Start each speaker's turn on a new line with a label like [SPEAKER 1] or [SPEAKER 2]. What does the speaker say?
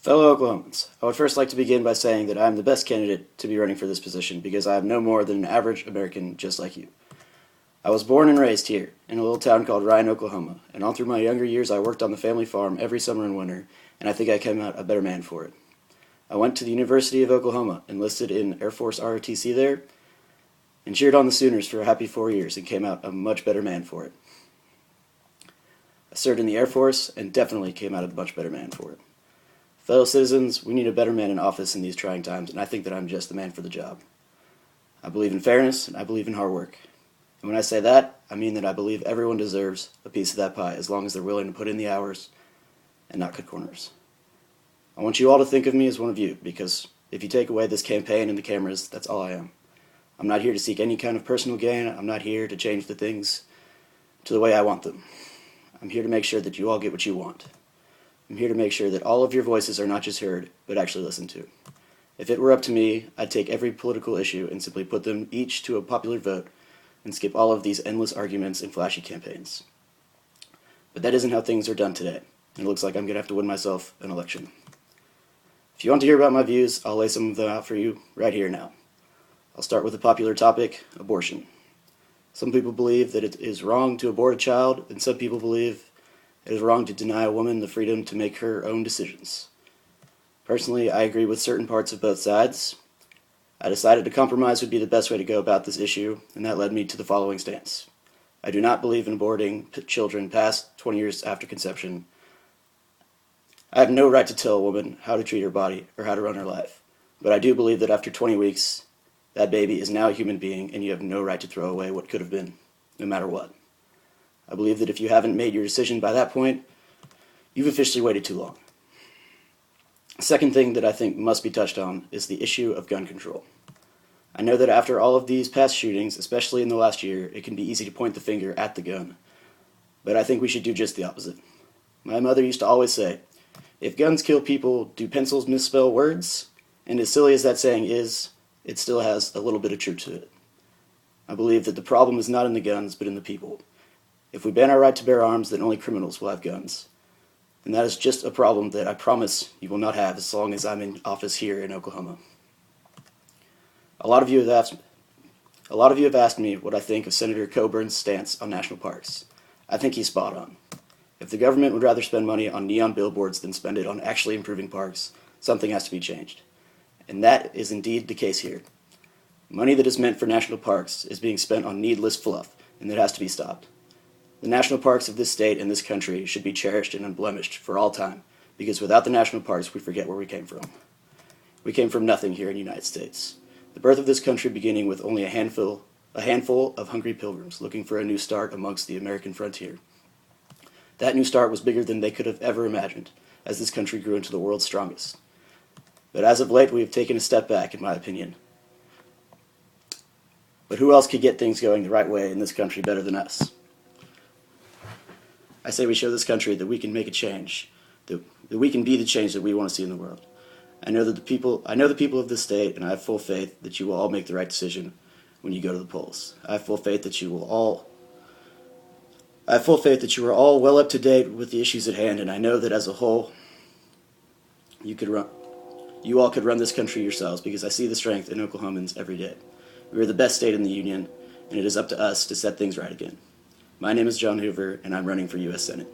[SPEAKER 1] Fellow Oklahomans, I would first like to begin by saying that I am the best candidate to be running for this position because I am no more than an average American just like you. I was born and raised here, in a little town called Ryan, Oklahoma, and all through my younger years I worked on the family farm every summer and winter, and I think I came out a better man for it. I went to the University of Oklahoma, enlisted in Air Force ROTC there, and cheered on the Sooners for a happy 4 years and came out a much better man for it. I served in the Air Force and definitely came out a much better man for it. Fellow citizens, we need a better man in office in these trying times, and I think that I'm just the man for the job. I believe in fairness, and I believe in hard work. And when I say that, I mean that I believe everyone deserves a piece of that pie as long as they're willing to put in the hours and not cut corners. I want you all to think of me as one of you, because if you take away this campaign and the cameras, that's all I am. I'm not here to seek any kind of personal gain. I'm not here to change the things to the way I want them. I'm here to make sure that you all get what you want. I'm here to make sure that all of your voices are not just heard, but actually listened to. If it were up to me, I'd take every political issue and simply put them each to a popular vote and skip all of these endless arguments and flashy campaigns. But that isn't how things are done today, and it looks like I'm going to have to win myself an election. If you want to hear about my views, I'll lay some of them out for you right here now. I'll start with a popular topic, abortion. Some people believe that it is wrong to abort a child, and some people believe it is wrong to deny a woman the freedom to make her own decisions. Personally, I agree with certain parts of both sides. I decided a compromise would be the best way to go about this issue, and that led me to the following stance. I do not believe in aborting children past 20 years after conception. I have no right to tell a woman how to treat her body or how to run her life, but I do believe that after 20 weeks, that baby is now a human being, and you have no right to throw away what could have been, no matter what. I believe that if you haven't made your decision by that point, you've officially waited too long. The second thing that I think must be touched on is the issue of gun control. I know that after all of these past shootings, especially in the last year, it can be easy to point the finger at the gun. But I think we should do just the opposite. My mother used to always say, if guns kill people, do pencils misspell words? And as silly as that saying is, it still has a little bit of truth to it. I believe that the problem is not in the guns, but in the people. If we ban our right to bear arms, then only criminals will have guns. And that is just a problem that I promise you will not have as long as I'm in office here in Oklahoma. A lot of you have asked me what I think of Senator Coburn's stance on national parks. I think he's spot on. If the government would rather spend money on neon billboards than spend it on actually improving parks, something has to be changed. And that is indeed the case here. Money that is meant for national parks is being spent on needless fluff, and that has to be stopped. The national parks of this state and this country should be cherished and unblemished for all time, because without the national parks, we forget where we came from. We came from nothing here in the United States. The birth of this country beginning with only a handful of hungry pilgrims looking for a new start amongst the American frontier. That new start was bigger than they could have ever imagined, as this country grew into the world's strongest. But as of late, we have taken a step back, in my opinion. But who else could get things going the right way in this country better than us? I say we show this country that we can make a change, that we can be the change that we want to see in the world. I know the people of this state, and I have full faith that you will all make the right decision when you go to the polls. I have full faith that you are all well up to date with the issues at hand, and I know that as a whole, you all could run this country yourselves, because I see the strength in Oklahomans every day. We are the best state in the union, and it is up to us to set things right again. My name is John Hoover, and I'm running for U.S. Senate.